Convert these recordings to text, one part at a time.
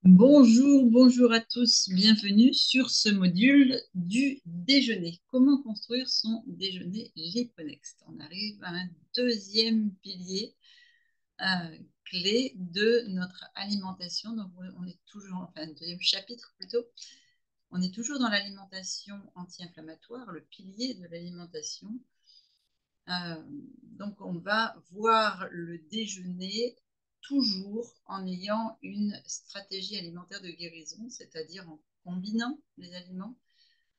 Bonjour, bonjour à tous, bienvenue sur ce module du déjeuner. Comment construire son déjeuner Liponext? On arrive à un deuxième pilier clé de notre alimentation. Donc on est toujours, enfin un deuxième chapitre plutôt, on est toujours dans l'alimentation anti-inflammatoire, le pilier de l'alimentation. Euh, donc, on va voir le déjeuner toujours en ayant une stratégie alimentaire de guérison, c'est-à-dire en combinant les aliments,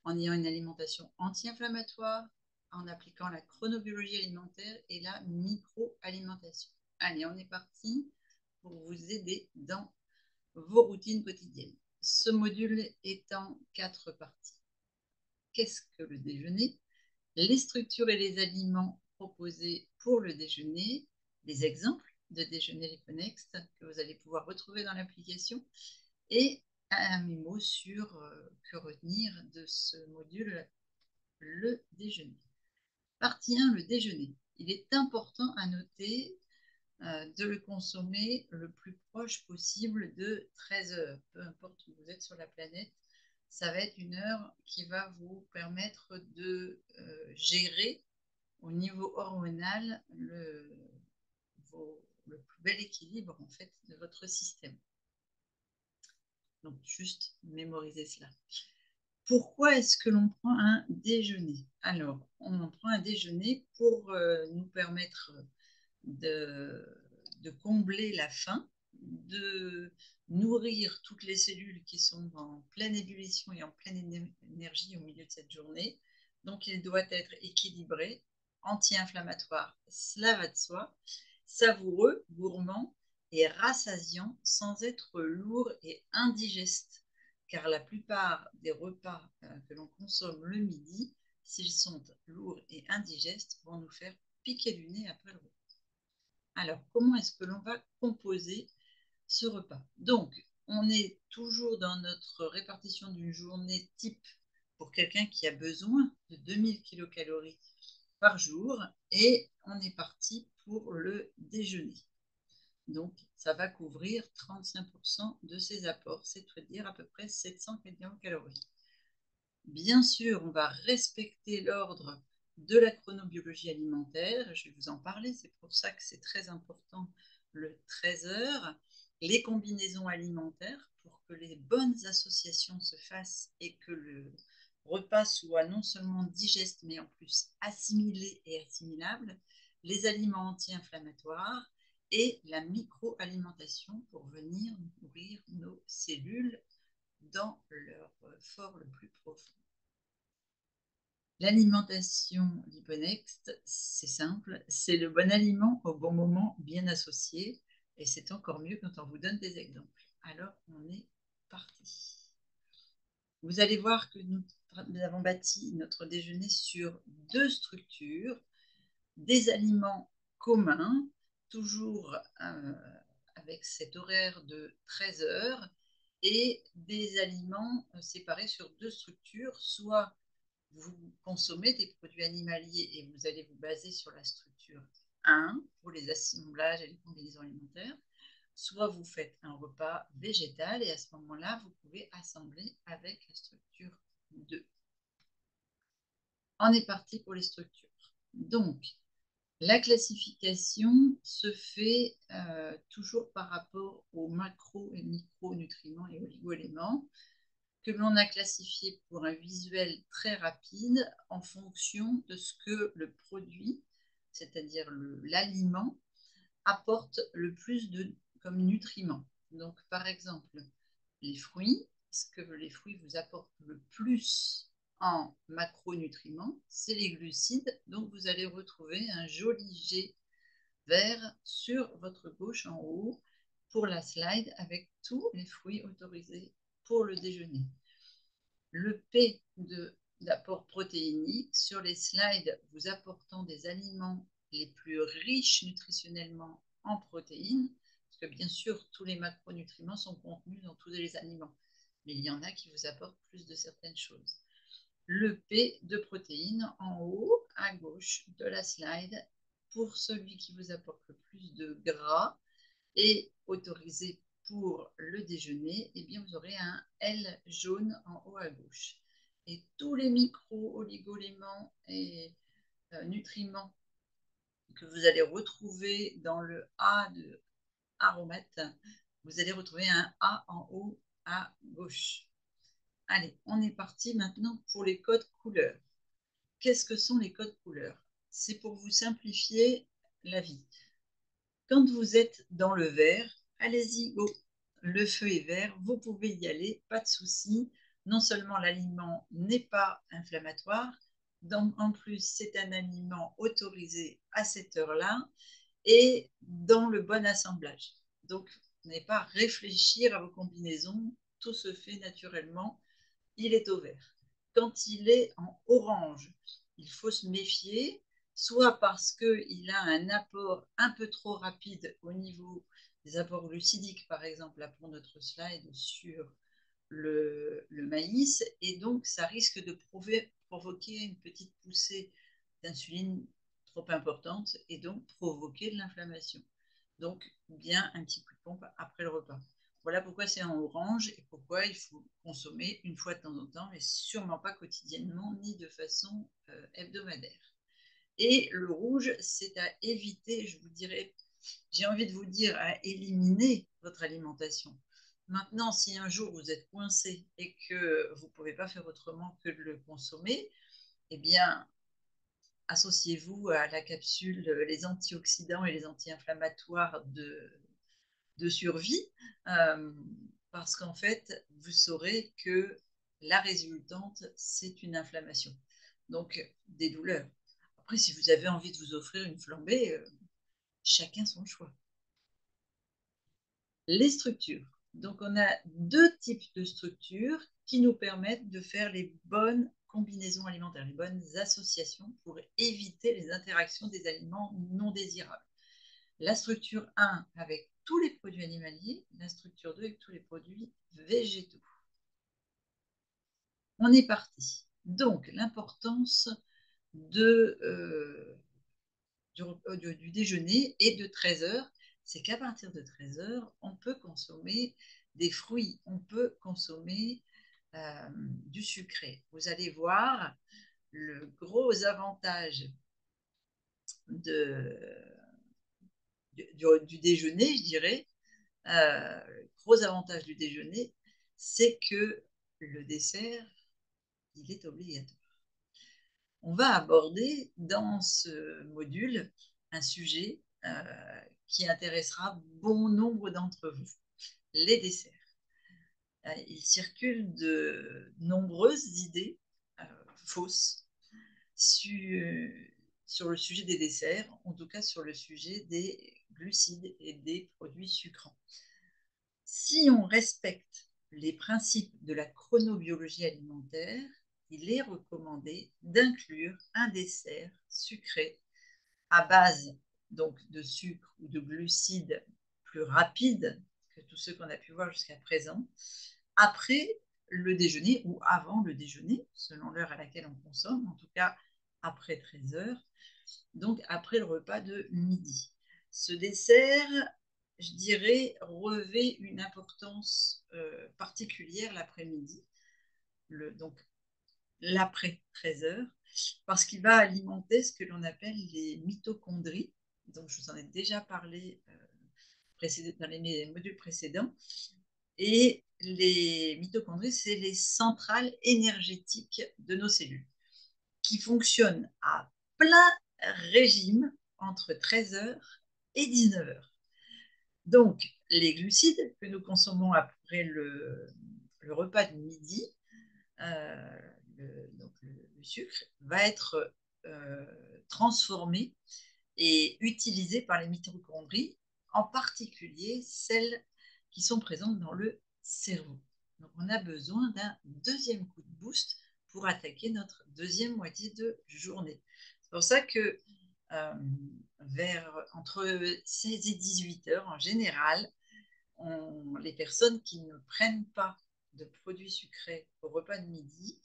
en ayant une alimentation anti-inflammatoire, en appliquant la chronobiologie alimentaire et la micro-alimentation. Allez, on est parti pour vous aider dans vos routines quotidiennes. Ce module est en 4 parties. Qu'est-ce que le déjeuner? Les structures et les aliments proposés pour le déjeuner, des exemples de déjeuner Liponext que vous allez pouvoir retrouver dans l'application et un mémo sur que retenir de ce module, le déjeuner. Partie 1, le déjeuner. Il est important à noter de le consommer le plus proche possible de 13 heures. Peu importe où vous êtes sur la planète, ça va être une heure qui va vous permettre de gérer au niveau hormonal le plus bel équilibre en fait de votre système. Donc juste mémoriser cela. Pourquoi est-ce que l'on prend un déjeuner? Alors, on prend un déjeuner pour nous permettre de, de combler la faim, de nourrir toutes les cellules qui sont en pleine ébullition et en pleine énergie au milieu de cette journée. Donc, il doit être équilibré, anti-inflammatoire, cela va de soi, savoureux, gourmand et rassasiant sans être lourd et indigeste. Car la plupart des repas que l'on consomme le midi, s'ils sont lourds et indigestes, vont nous faire piquer du nez après le repas. Alors, comment est-ce que l'on va composer ce repas? Donc, on est toujours dans notre répartition d'une journée type pour quelqu'un qui a besoin de 2000 kilocalories par jour et on est parti pour le déjeuner. Donc, ça va couvrir 35% de ses apports, c'est-à-dire à peu près 700 kilocalories. Bien sûr, on va respecter l'ordre de la chronobiologie alimentaire. Je vais vous en parler, c'est pour ça que c'est très important le 13 heures. Les combinaisons alimentaires pour que les bonnes associations se fassent et que le repas soit non seulement digeste mais en plus assimilé et assimilable. Les aliments anti-inflammatoires et la micro-alimentation pour venir nourrir nos cellules dans leur fort le plus profond. L'alimentation Liponext, c'est simple, c'est le bon aliment au bon moment, bien associé, et c'est encore mieux quand on vous donne des exemples. Alors, on est parti. Vous allez voir que nous avons bâti notre déjeuner sur deux structures, des aliments communs, toujours avec cet horaire de 13 heures, et des aliments séparés sur deux structures, soit vous consommez des produits animaliers et vous allez vous baser sur la structure 1 pour les assemblages et les combinaisons alimentaires, soit vous faites un repas végétal et à ce moment-là, vous pouvez assembler avec la structure 2. On est parti pour les structures. Donc, la classification se fait toujours par rapport aux macro et micronutriments et oligo-éléments que l'on a classifié pour un visuel très rapide en fonction de ce que le produit, c'est-à-dire l'aliment, apporte le plus comme nutriments. Donc, par exemple, les fruits, ce que les fruits vous apportent le plus en macronutriments, c'est les glucides. Donc, vous allez retrouver un joli jet vert sur votre gauche en haut pour la slide avec tous les fruits autorisés pour le déjeuner. Le P d'apport protéinique sur les slides vous apportant des aliments les plus riches nutritionnellement en protéines, parce que bien sûr tous les macronutriments sont contenus dans tous les aliments, mais il y en a qui vous apportent plus de certaines choses. Le P de protéines en haut à gauche de la slide pour celui qui vous apporte le plus de gras et autorisé pour le déjeuner, eh bien, vous aurez un L jaune en haut à gauche. Et tous les micro-oligoéléments et nutriments que vous allez retrouver dans le A de aromate, vous allez retrouver un A en haut à gauche. Allez, on est parti maintenant pour les codes couleurs. Qu'est-ce que sont les codes couleurs? C'est pour vous simplifier la vie. Quand vous êtes dans le vert, allez-y, go. Le feu est vert, vous pouvez y aller, pas de souci. Non seulement l'aliment n'est pas inflammatoire, donc en plus c'est un aliment autorisé à cette heure-là et dans le bon assemblage. Donc, vous n'avez pas à réfléchir à vos combinaisons, tout se fait naturellement. Il est au vert. Quand il est en orange, il faut se méfier, soit parce qu'il a un apport un peu trop rapide au niveau des apports glucidiques, par exemple, là pour notre slide sur le maïs, et donc ça risque de provoquer une petite poussée d'insuline trop importante et donc provoquer de l'inflammation. Donc, bien un petit coup de pompe après le repas. Voilà pourquoi c'est en orange et pourquoi il faut consommer une fois de temps en temps, mais sûrement pas quotidiennement ni de façon hebdomadaire. Et le rouge, c'est à éviter, je vous dirais, j'ai envie de vous dire, à éliminer votre alimentation. Maintenant, si un jour vous êtes coincé et que vous ne pouvez pas faire autrement que de le consommer, eh bien, associez-vous à la capsule les antioxydants et les anti-inflammatoires de survie, euh, parce qu'en fait, vous saurez que la résultante, c'est une inflammation. Donc, des douleurs. Après, si vous avez envie de vous offrir une flambée, chacun son choix. Les structures. Donc, on a deux types de structures qui nous permettent de faire les bonnes combinaisons alimentaires, les bonnes associations pour éviter les interactions des aliments non désirables. La structure 1 avec tous les produits animaliers, la structure 2 avec tous les produits végétaux. On est parti. Donc, l'importance du déjeuner et de 13 heures, c'est qu'à partir de 13 heures, on peut consommer des fruits, on peut consommer du sucré. Vous allez voir le gros avantage du déjeuner, je dirais. Gros avantage du déjeuner, c'est que le dessert, il est obligatoire. On va aborder dans ce module un sujet qui intéressera bon nombre d'entre vous, les desserts. Il circule de nombreuses idées fausses sur le sujet des desserts, en tout cas sur le sujet des glucides et des produits sucrants. Si on respecte les principes de la chronobiologie alimentaire, il est recommandé d'inclure un dessert sucré à base donc de sucre ou de glucides plus rapides que tous ceux qu'on a pu voir jusqu'à présent, après le déjeuner ou avant le déjeuner, selon l'heure à laquelle on consomme, en tout cas après 13 heures, donc après le repas de midi. Ce dessert, je dirais, revêt une importance particulière l'après-midi, donc l'après 13 heures, parce qu'il va alimenter ce que l'on appelle les mitochondries. Donc, je vous en ai déjà parlé dans les modules précédents. Et les mitochondries, c'est les centrales énergétiques de nos cellules qui fonctionnent à plein régime entre 13 heures et 19 heures. Donc, les glucides que nous consommons après le repas de midi, le sucre, va être transformé et utilisé par les mitochondries, en particulier celles qui sont présentes dans le cerveau. Donc, on a besoin d'un deuxième coup de boost pour attaquer notre deuxième moitié de journée. C'est pour ça que entre 16 et 18 heures, en général, les personnes qui ne prennent pas de produits sucrés au repas de midi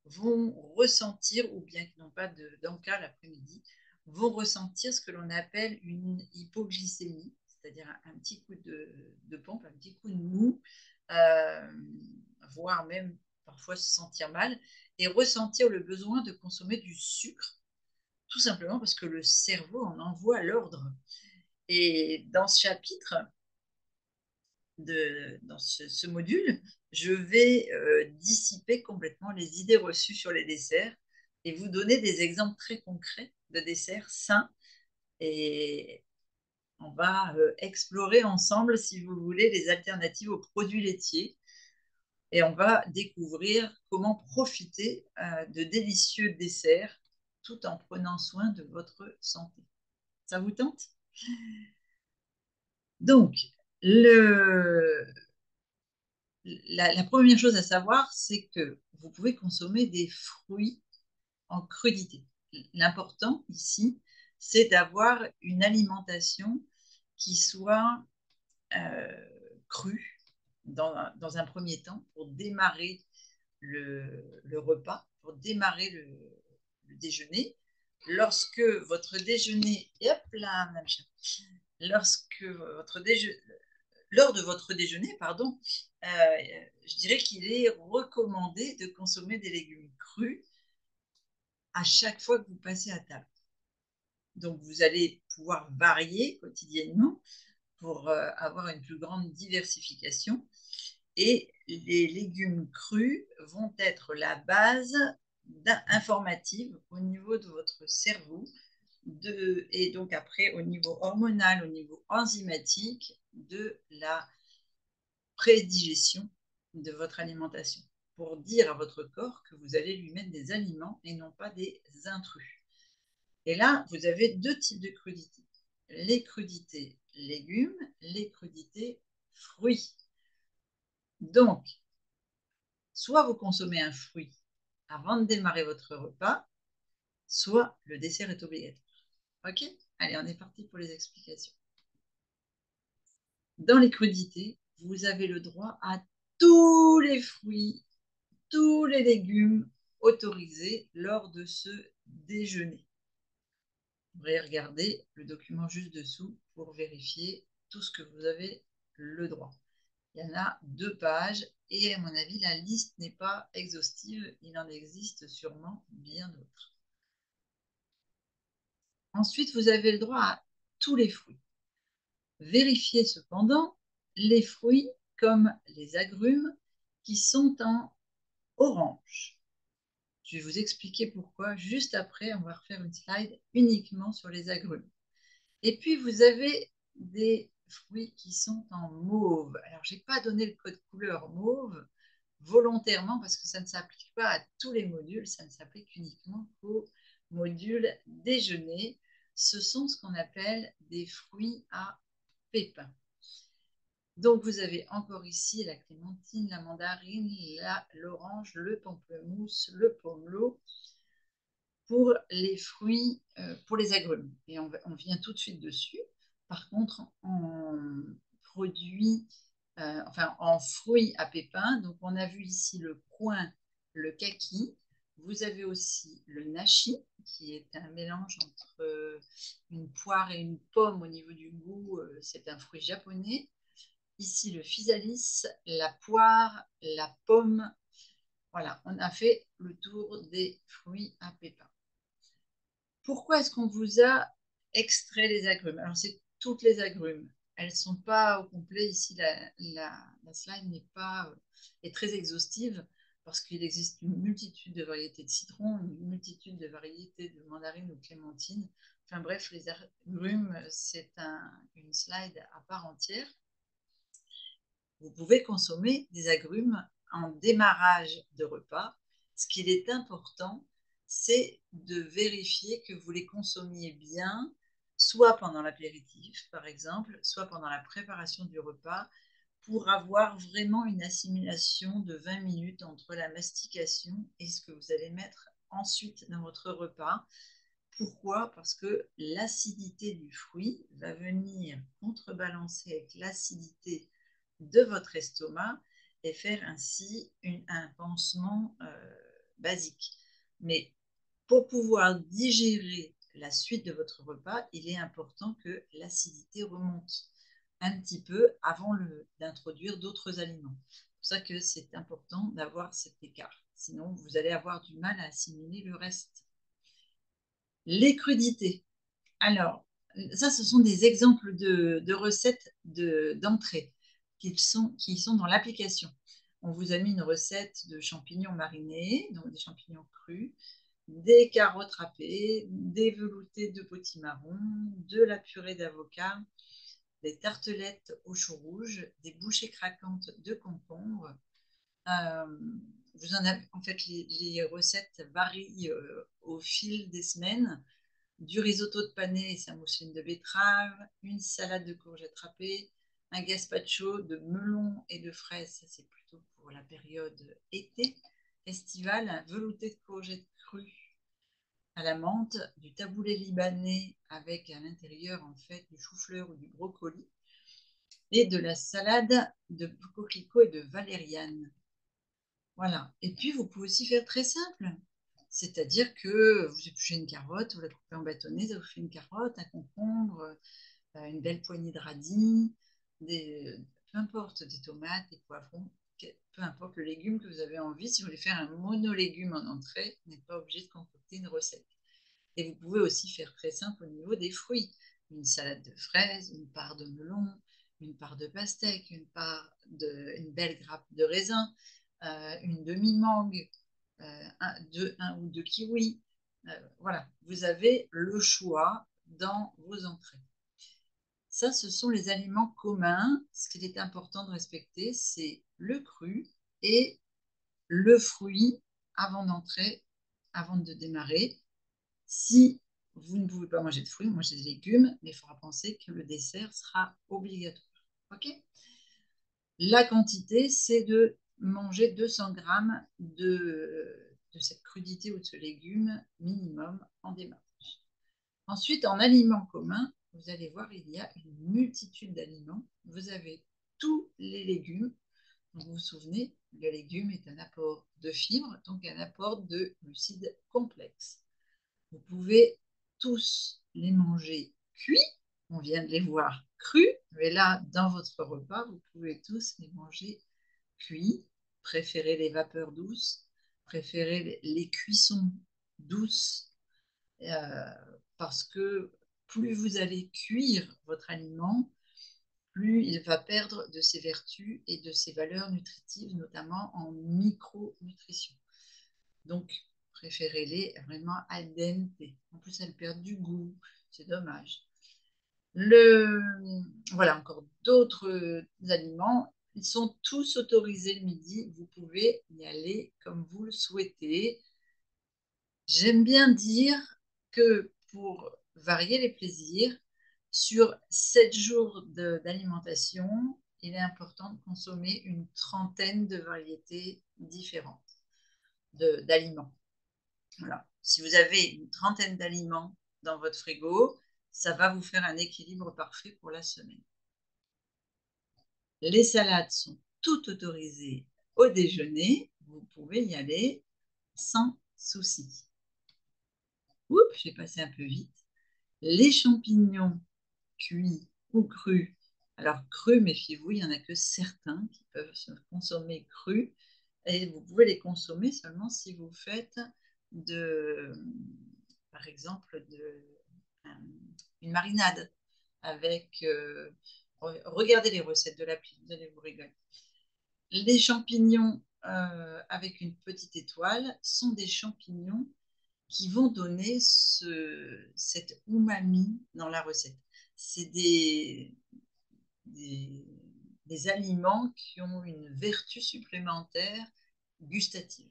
vont ressentir, ou bien qui n'ont pas d'encas l'après-midi, vont ressentir ce que l'on appelle une hypoglycémie, c'est-à-dire un petit coup de pompe, un petit coup de mou, voire même parfois se sentir mal, et ressentir le besoin de consommer du sucre, tout simplement parce que le cerveau en envoie l'ordre. Et dans ce chapitre, dans ce module, je vais dissiper complètement les idées reçues sur les desserts et vous donner des exemples très concrets de desserts sains. Et on va explorer ensemble, si vous voulez, les alternatives aux produits laitiers. Et on va découvrir comment profiter de délicieux desserts tout en prenant soin de votre santé. Ça vous tente? Donc, la première chose à savoir, c'est que vous pouvez consommer des fruits en crudité. L'important ici, c'est d'avoir une alimentation qui soit crue dans un premier temps pour démarrer le repas, pour démarrer le déjeuner. Lorsque votre déjeuner, et hop là, lorsque votre déjeuner, lors de votre déjeuner, pardon, je dirais qu'il est recommandé de consommer des légumes crus à chaque fois que vous passez à table. Donc, vous allez pouvoir varier quotidiennement pour avoir une plus grande diversification. Et les légumes crus vont être la base informative au niveau de votre cerveau et donc après au niveau hormonal, au niveau enzymatique de la prédigestion de votre alimentation pour dire à votre corps que vous allez lui mettre des aliments et non pas des intrus. Et là, vous avez deux types de crudités. Les crudités légumes, les crudités fruits. Donc, soit vous consommez un fruit avant de démarrer votre repas, soit le dessert est obligatoire. Ok? Allez, on est parti pour les explications. Dans les crudités, vous avez le droit à tous les fruits, tous les légumes autorisés lors de ce déjeuner. Vous pourrez regarder le document juste dessous pour vérifier tout ce que vous avez le droit. Il y en a 2 pages et à mon avis, la liste n'est pas exhaustive. Il en existe sûrement bien d'autres. Ensuite, vous avez le droit à tous les fruits. Vérifiez cependant les fruits comme les agrumes qui sont en orange. Je vais vous expliquer pourquoi. Juste après, on va refaire une slide uniquement sur les agrumes. Et puis, vous avez des fruits qui sont en mauve. Alors, je n'ai pas donné le code couleur mauve volontairement parce que ça ne s'applique pas à tous les modules, ça ne s'applique uniquement au module déjeuner. Ce sont ce qu'on appelle des fruits à pépins. Donc, vous avez encore ici la clémentine, la mandarine, l'orange, le pamplemousse, le pomelo pour les fruits, pour les agrumes. Et on vient tout de suite dessus. Par contre, en produits, enfin en fruits à pépins, donc on a vu ici le coin, le kaki. Vous avez aussi le nashi, qui est un mélange entre une poire et une pomme au niveau du goût. C'est un fruit japonais. Ici, le physalis, la poire, la pomme. Voilà, on a fait le tour des fruits à pépins. Pourquoi est-ce qu'on vous a extrait les agrumes? Alors, c'est toutes les agrumes. Elles ne sont pas au complet. Ici, la slide est très exhaustive parce qu'il existe une multitude de variétés de citron, une multitude de variétés de mandarines ou de clémentines. Enfin bref, les agrumes, c'est une slide à part entière. Vous pouvez consommer des agrumes en démarrage de repas. Ce qu'il est important, c'est de vérifier que vous les consommiez bien, soit pendant l'apéritif, par exemple, soit pendant la préparation du repas, pour avoir vraiment une assimilation de 20 minutes entre la mastication et ce que vous allez mettre ensuite dans votre repas. Pourquoi? Parce que l'acidité du fruit va venir contrebalancer avec l'acidité de votre estomac et faire ainsi un pansement basique. Mais pour pouvoir digérer la suite de votre repas, il est important que l'acidité remonte. un petit peu avant d'introduire d'autres aliments. C'est pour ça que c'est important d'avoir cet écart. Sinon, vous allez avoir du mal à assimiler le reste. Les crudités. Alors, ça, ce sont des exemples de recettes d'entrée qui sont dans l'application. On vous a mis une recette de champignons marinés, donc des champignons crus, des carottes râpées, des veloutés de potimarron, de la purée d'avocat, des tartelettes au chou rouge, des bouchées craquantes de concombre. Vous en avez, en fait, les recettes varient au fil des semaines. Du risotto de panais et sa mousseline de betterave, une salade de courgettes râpées, un gazpacho de melon et de fraises, ça c'est plutôt pour la période été, estivale, un velouté de courgettes crues à la menthe, du taboulé libanais avec à l'intérieur en fait du chou-fleur ou du brocoli, et de la salade de coquelicot et de valériane. Voilà. Et puis, vous pouvez aussi faire très simple. C'est-à-dire que vous épluchez une carotte, vous la coupez en bâtonnets, ça vous fait une carotte, un concombre, une belle poignée de radis, peu importe, des tomates, des poivrons, peu importe le légume que vous avez envie. Si vous voulez faire un monolégume en entrée, vous n'êtes pas obligé de concocter une recette. Et vous pouvez aussi faire très simple au niveau des fruits. Une salade de fraises, une part de melon, une part de pastèque, une belle grappe de raisin, une demi-mangue, un ou deux kiwis. Voilà, vous avez le choix dans vos entrées. Ça, ce sont les aliments communs. Ce qu'il est important de respecter, c'est le cru et le fruit avant d'entrer, avant de démarrer. Si vous ne pouvez pas manger de fruits, mangez des légumes, mais il faudra penser que le dessert sera obligatoire. Ok. La quantité, c'est de manger 200 grammes de cette crudité ou de ce légume minimum en démarrage. Ensuite, en aliments communs, vous allez voir, il y a une multitude d'aliments. Vous avez tous les légumes. Donc, vous vous souvenez, le légume est un apport de fibres, donc un apport de glucides complexes. Vous pouvez tous les manger cuits. On vient de les voir crus, mais là, dans votre repas, vous pouvez tous les manger cuits. Préférez les vapeurs douces, préférez les cuissons douces, euh, parce que plus vous allez cuire votre aliment, plus il va perdre de ses vertus et de ses valeurs nutritives, notamment en micronutrition. Donc, préférez-les vraiment al dente. En plus, elles perdent du goût. C'est dommage. Voilà, encore d'autres aliments. Ils sont tous autorisés le midi. Vous pouvez y aller comme vous le souhaitez. J'aime bien dire que pour varier les plaisirs, sur 7 jours d'alimentation, il est important de consommer une trentaine de variétés différentes d'aliments. Voilà. Si vous avez une trentaine d'aliments dans votre frigo, ça va vous faire un équilibre parfait pour la semaine. Les salades sont toutes autorisées au déjeuner. Vous pouvez y aller sans souci. Oups, j'ai passé un peu vite. Les champignons cuits ou crus. Alors, crus, méfiez-vous, il n'y en a que certains qui peuvent se consommer crus. Et vous pouvez les consommer seulement si vous faites par exemple, une marinade avec. Regardez les recettes de l'appli, vous allez vous régaler. Les champignons avec une petite étoile sont des champignons qui vont donner cette umami dans la recette. C'est des aliments qui ont une vertu supplémentaire gustative.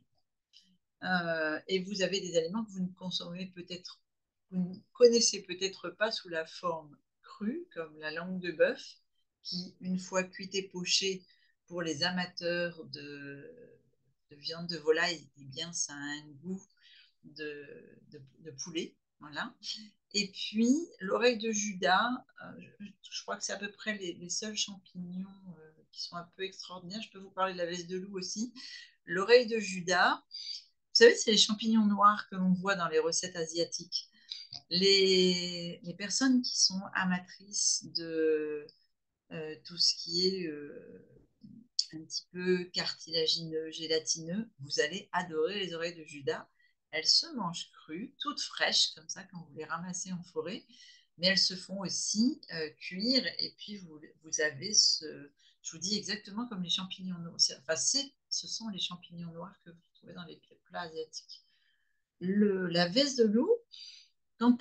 Et vous avez des aliments que vous ne consommez peut-être, vous ne connaissez peut-être pas sous la forme crue, comme la langue de bœuf, qui, une fois cuite et pochée, pour les amateurs de viande de volaille, eh bien, ça a un goût de poulet. Voilà. Et puis, l'oreille de Judas, je crois que c'est à peu près les seuls champignons qui sont un peu extraordinaires. Je peux vous parler de la veste de loup aussi. L'oreille de Judas, vous savez, c'est les champignons noirs que l'on voit dans les recettes asiatiques. Les personnes qui sont amatrices tout ce qui est un petit peu cartilagineux, gélatineux, vous allez adorer les oreilles de Judas. Elles se mangent crues, toutes fraîches, comme ça, quand vous les ramassez en forêt, mais elles se font aussi cuire, et puis vous avez je vous dis exactement comme les champignons noirs. Enfin, ce sont les champignons noirs que vous trouvez dans les plats asiatiques. La veste de loup, quand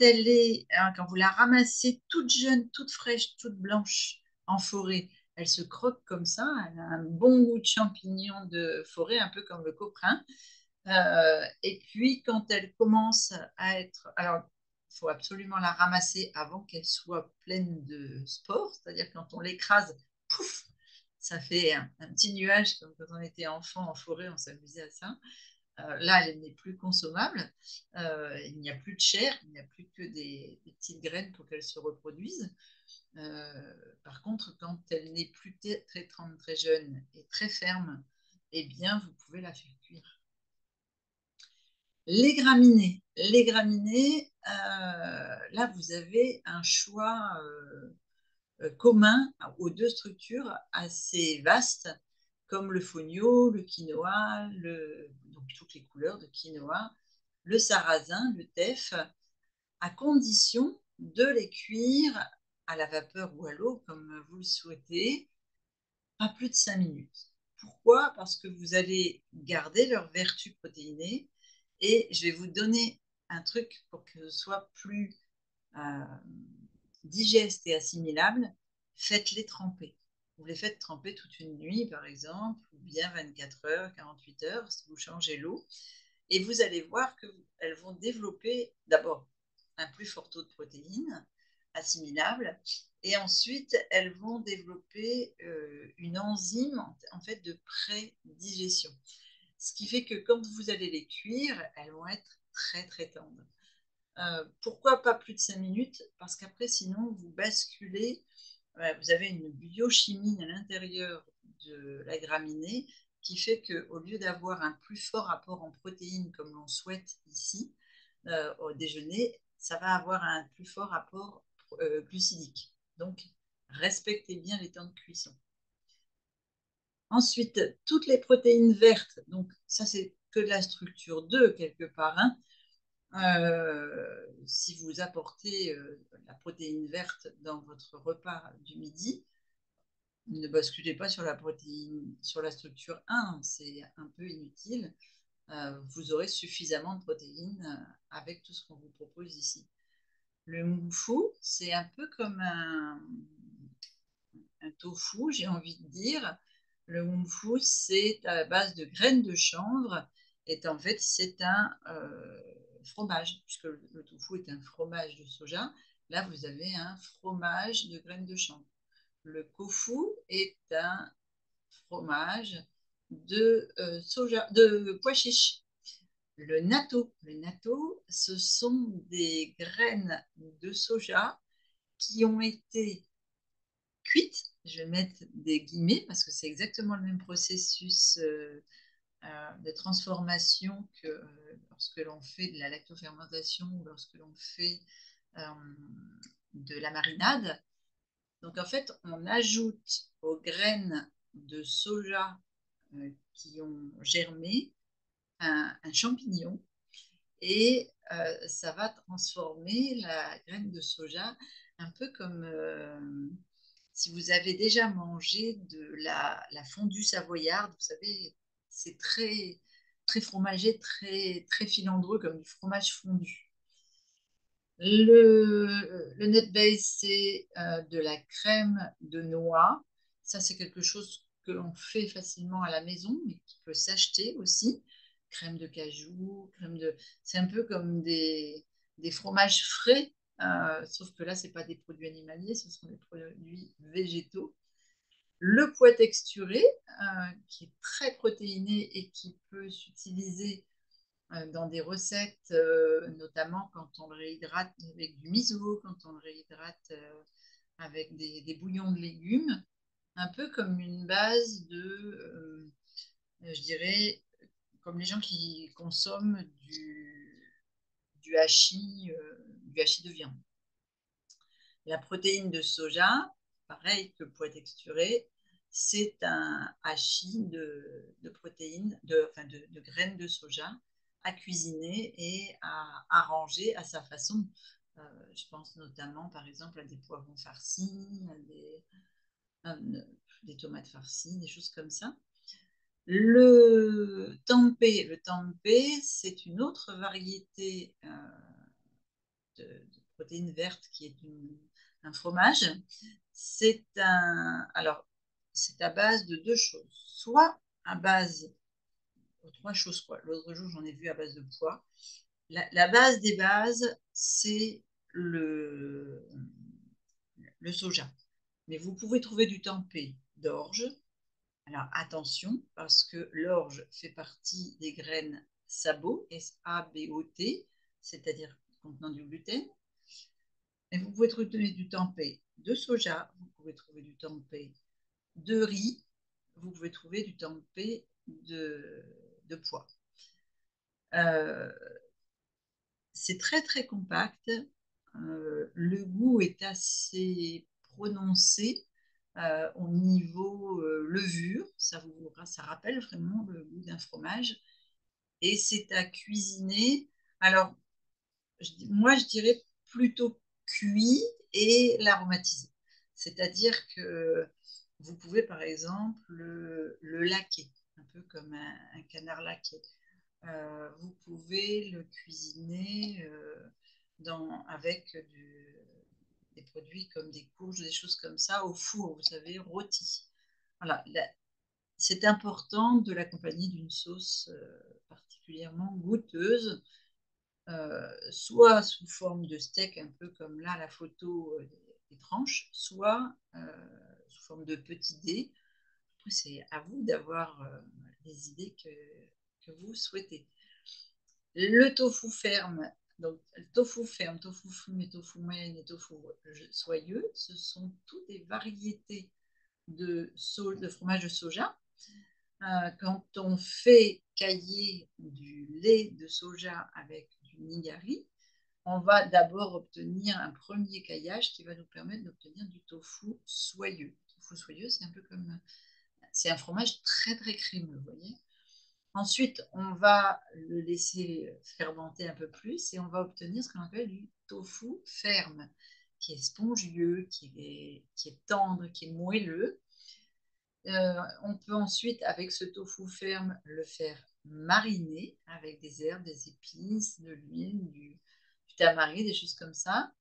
vous la ramassez toute jeune, toute fraîche, toute blanche en forêt, elle se croque comme ça, elle a un bon goût de champignon de forêt, un peu comme le coprin. Et puis, quand elle commence à être... Alors, il faut absolument la ramasser avant qu'elle soit pleine de spores, c'est-à-dire quand on l'écrase, pouf, ça fait un petit nuage, comme quand on était enfant en forêt, on s'amusait à ça. Là, elle n'est plus consommable. Il n'y a plus de chair, il n'y a plus que des petites graines pour qu'elle se reproduise. Par contre, quand elle n'est plus très tendre, très jeune et très ferme, eh bien, vous pouvez la faire cuire. Les graminées. Les graminées, là, vous avez un choix commun aux deux structures assez vastes, comme le fonio, le quinoa, donc toutes les couleurs de quinoa, le sarrasin, le teff, à condition de les cuire à la vapeur ou à l'eau, comme vous le souhaitez, pas plus de 5 minutes. Pourquoi? Parce que vous allez garder leur vertu protéinée, et je vais vous donner un truc pour que ce soit plus digeste et assimilable. Faites-les tremper. Vous les faites tremper toute une nuit, par exemple, ou bien 24 heures, 48 heures, si vous changez l'eau. Et vous allez voir qu'elles vont développer d'abord un plus fort taux de protéines assimilable, et ensuite elles vont développer une enzyme en fait de pré-digestion. Ce qui fait que quand vous allez les cuire, elles vont être très très tendres. Pourquoi pas plus de 5 minutes? Parce qu'après, sinon, vous basculez, vous avez une biochimie à l'intérieur de la graminée qui fait qu'au lieu d'avoir un plus fort apport en protéines comme l'on souhaite ici, au déjeuner, ça va avoir un plus fort apport glucidique. Donc, respectez bien les temps de cuisson. Ensuite, toutes les protéines vertes, donc ça c'est que de la structure 2 quelque part, hein. Si vous apportez la protéine verte dans votre repas du midi, ne basculez pas sur la protéine, sur la structure 1, c'est un peu inutile. Vous aurez suffisamment de protéines avec tout ce qu'on vous propose ici. Le mouffu, c'est un peu comme un tofu, j'ai envie de dire. Le mouffu, c'est à base de graines de chanvre, et en fait, c'est un fromage, puisque le tofu est un fromage de soja. Là, vous avez un fromage de graines de chanvre. Le kofu est un fromage de soja, de pois chiches. Le natto, ce sont des graines de soja qui ont été cuites. Je vais mettre des guillemets parce que c'est exactement le même processus de transformation que lorsque l'on fait de la lactofermentation ou lorsque l'on fait euh, de la marinade. Donc en fait, on ajoute aux graines de soja qui ont germé un champignon, et ça va transformer la graine de soja un peu comme si vous avez déjà mangé de la fondue savoyarde, vous savez, c'est très, très fromager, très, très filandreux comme du fromage fondu. Le net base, c'est de la crème de noix. Ça, c'est quelque chose que l'on fait facilement à la maison, mais qui peut s'acheter aussi. Crème de cajou, c'est un peu comme des fromages frais, sauf que là, ce n'est pas des produits animaliers, ce sont des produits végétaux. Le pois texturé, qui est très protéiné et qui peut s'utiliser dans des recettes, notamment quand on le réhydrate avec du miso, quand on le réhydrate avec des bouillons de légumes, un peu comme une base je dirais, comme les gens qui consomment du hachis de viande. La protéine de soja, pareil que pois texturé, c'est un hachis de protéines, de graines de soja à cuisiner et à arranger à sa façon. Je pense notamment, par exemple, à des poivrons farcis, des tomates farcies, des choses comme ça. Le tempeh, c'est une autre variété de protéines vertes qui est un fromage. C'est à base de deux choses. Soit à base, trois choses quoi. L'autre jour, j'en ai vu à base de pois. La base des bases, c'est le soja. Mais vous pouvez trouver du tempeh d'orge. Alors attention, parce que l'orge fait partie des graines sabot, S-A-B-O-T, c'est-à-dire contenant du gluten. Et vous pouvez trouver du tempeh de soja, vous pouvez trouver du tempeh de riz, vous pouvez trouver du tempeh de pois. Euh, c'est très très compact. Le goût est assez prononcé au niveau levure. Ça rappelle vraiment le goût d'un fromage. Et c'est à cuisiner. Alors, moi, je dirais plutôt cuit et l'aromatiser. C'est-à-dire que vous pouvez, par exemple, le laquer, un peu comme un canard laqué. Vous pouvez le cuisiner avec des produits comme des courges, des choses comme ça, au four, vous savez, rôti. Voilà, c'est important de l'accompagner d'une sauce particulièrement goûteuse, soit sous forme de steak, un peu comme là la photo des tranches, soit sous forme de petits dés. Après, c'est à vous d'avoir les idées que vous souhaitez. Le tofu ferme, donc tofu ferme, tofu fumé, tofu moyen et tofu soyeux, ce sont toutes des variétés de fromage de soja. Quand on fait cailler du lait de soja avec du nigari, on va d'abord obtenir un premier caillage qui va nous permettre d'obtenir du tofu soyeux. Le tofu soyeux, c'est un fromage très très crémeux, vous voyez. Ensuite, on va le laisser fermenter un peu plus et on va obtenir ce qu'on appelle du tofu ferme, qui est spongieux, qui est tendre, qui est moelleux. On peut ensuite, avec ce tofu ferme, le faire mariner avec des herbes, des épices, de l'huile, du tamari, des choses comme ça.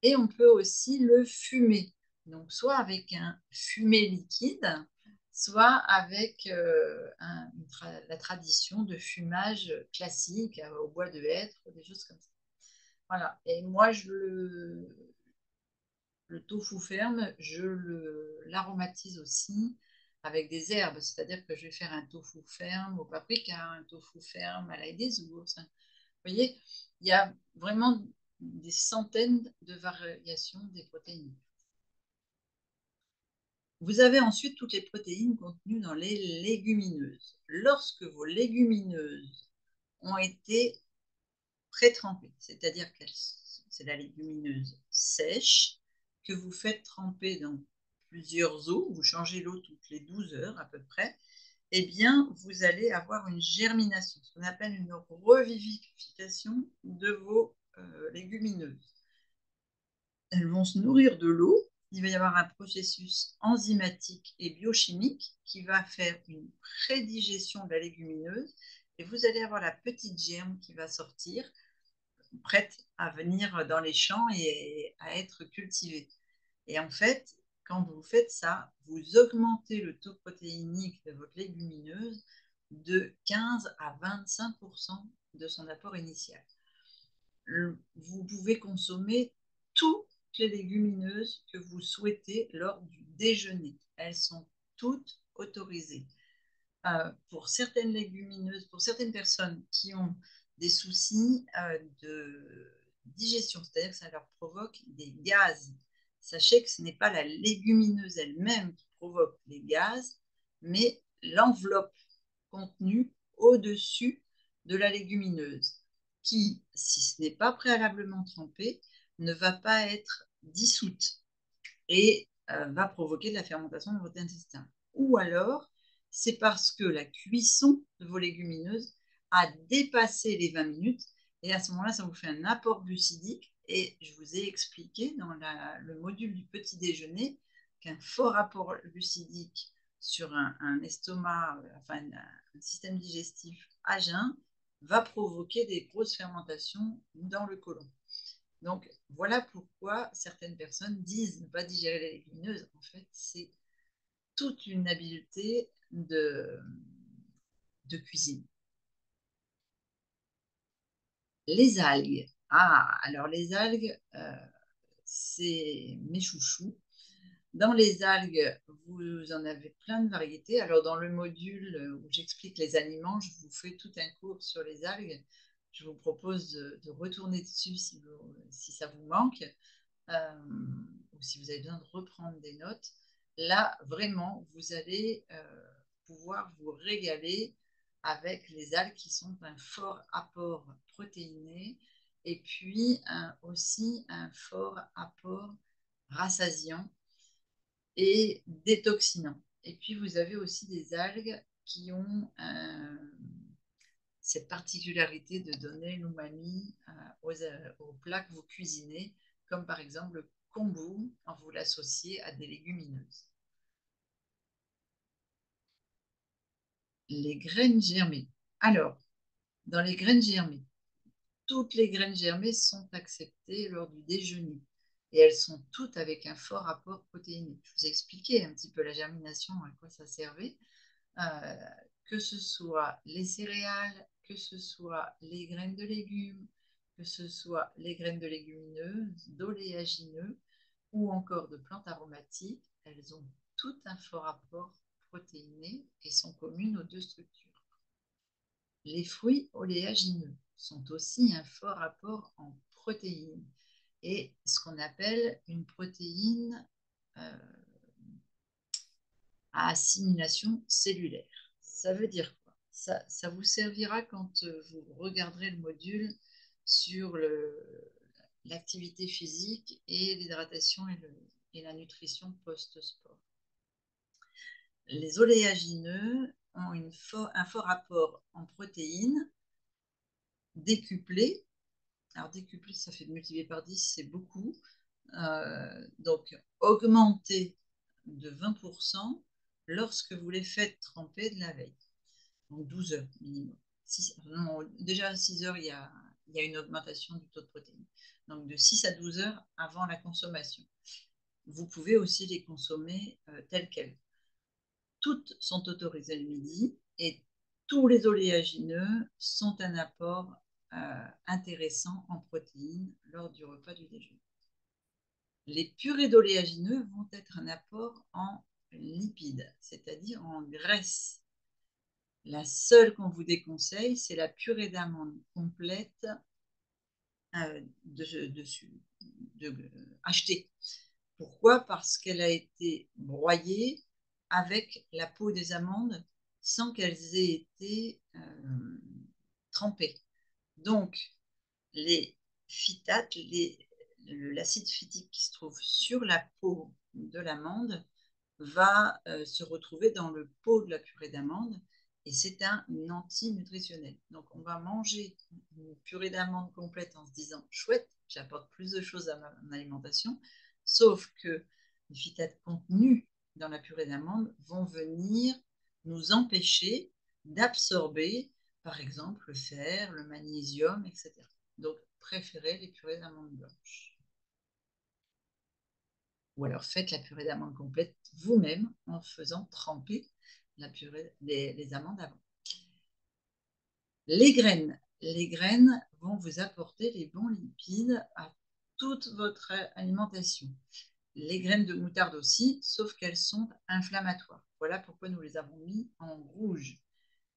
Et on peut aussi le fumer. Donc, soit avec un fumé liquide, soit avec la tradition de fumage classique au bois de hêtre, des choses comme ça. Voilà. Et moi, le tofu ferme, l'aromatise aussi avec des herbes. C'est-à-dire que je vais faire un tofu ferme au paprika, un tofu ferme à l'ail des ours. Vous voyez, il y a vraiment des centaines de variations des protéines. Vous avez ensuite toutes les protéines contenues dans les légumineuses. Lorsque vos légumineuses ont été pré-trempées, c'est-à-dire que c'est la légumineuse sèche que vous faites tremper dans plusieurs eaux, vous changez l'eau toutes les 12 heures à peu près, eh bien, vous allez avoir une germination, ce qu'on appelle une revivification de vos légumineuses. Elles vont se nourrir de l'eau. Il va y avoir un processus enzymatique et biochimique qui va faire une prédigestion de la légumineuse et vous allez avoir la petite germe qui va sortir, prête à venir dans les champs et à être cultivée. Et en fait, quand vous faites ça, vous augmentez le taux protéinique de votre légumineuse de 15 à 25% de son apport initial. Vous pouvez consommer toutes les légumineuses que vous souhaitez lors du déjeuner. Elles sont toutes autorisées. Pour certaines légumineuses, pour certaines personnes qui ont des soucis de digestion, c'est-à-dire que ça leur provoque des gaz. Sachez que ce n'est pas la légumineuse elle-même qui provoque les gaz, mais l'enveloppe contenue au-dessus de la légumineuse, qui, si ce n'est pas préalablement trempée, ne va pas être dissoute. Et va provoquer de la fermentation dans votre intestin. Ou alors, c'est parce que la cuisson de vos légumineuses a dépassé les 20 minutes et à ce moment-là, ça vous fait un apport glucidique. Et je vous ai expliqué dans le module du petit déjeuner qu'un fort apport glucidique sur un estomac, enfin un système digestif à jeun, va provoquer des grosses fermentations dans le côlon. Donc, voilà pourquoi certaines personnes disent ne pas digérer les légumineuses. En fait, c'est toute une habileté de cuisine. Les algues. Ah, alors les algues, c'est mes chouchous. Dans les algues, vous en avez plein de variétés. Alors, dans le module où j'explique les aliments, je vous fais tout un cours sur les algues. Je vous propose de retourner dessus si ça vous manque. Ou si vous avez besoin de reprendre des notes, là, vraiment, vous allez pouvoir vous régaler avec les algues qui sont un fort apport protéiné et puis aussi un fort apport rassasiant et détoxinant. Et puis, vous avez aussi des algues qui ont cette particularité de donner l'umami aux plats que vous cuisinez, comme par exemple le kombu, quand vous l'associez à des légumineuses. Les graines germées. Alors, dans les graines germées, toutes les graines germées sont acceptées lors du déjeuner et elles sont toutes avec un fort apport protéiné. Je vous ai expliqué un petit peu la germination, à quoi ça servait. Euh, que ce soit les céréales, que ce soit les graines de légumes, que ce soit les graines de légumineuses, d'oléagineux ou encore de plantes aromatiques, elles ont tout un fort apport protéiné et sont communes aux deux structures. Les fruits oléagineux sont aussi un fort apport en protéines et ce qu'on appelle une protéine euh, à assimilation cellulaire. Ça veut dire quoi? Ça vous servira quand vous regarderez le module sur l'activité physique et l'hydratation et la nutrition post-sport. Les oléagineux ont un fort apport en protéines décuplé. Alors décuplé, ça fait multiplier par 10, c'est beaucoup. Donc augmenté de 20% lorsque vous les faites tremper de la veille. Donc 12 heures minimum. Non, déjà à 6 heures, il y a une augmentation du taux de protéines. Donc de 6 à 12 heures avant la consommation. Vous pouvez aussi les consommer telles quelles. Toutes sont autorisées le midi et tous les oléagineux sont un apport intéressant en protéines lors du repas du déjeuner. Les purées d'oléagineux vont être un apport en lipides, c'est-à-dire en graisse. La seule qu'on vous déconseille, c'est la purée d'amandes complète achetée. Pourquoi? Parce qu'elle a été broyée avec la peau des amandes sans qu'elles aient été trempées. Donc, les phytates, l'acide phytique qui se trouve sur la peau de l'amande va se retrouver dans le pot de la purée d'amande et c'est un anti-nutritionnel. Donc, on va manger une purée d'amande complète en se disant chouette, j'apporte plus de choses à mon alimentation, sauf que les phytates contenus dans la purée d'amande vont venir nous empêcher d'absorber, par exemple, le fer, le magnésium, etc. Donc, préférez les purées d'amandes blanches. Ou alors faites la purée d'amandes complète vous-même en faisant tremper les amandes avant. Les graines vont vous apporter les bons lipides à toute votre alimentation. Les graines de moutarde aussi, sauf qu'elles sont inflammatoires. Voilà pourquoi nous les avons mis en rouge.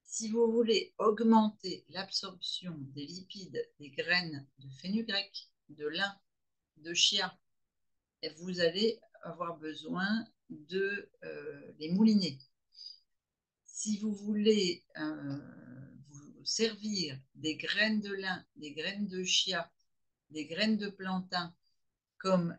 Si vous voulez augmenter l'absorption des lipides des graines de fenugrec, de lin, de chia, vous allez avoir besoin de les mouliner. Si vous voulez vous servir des graines de lin, des graines de chia, des graines de plantain comme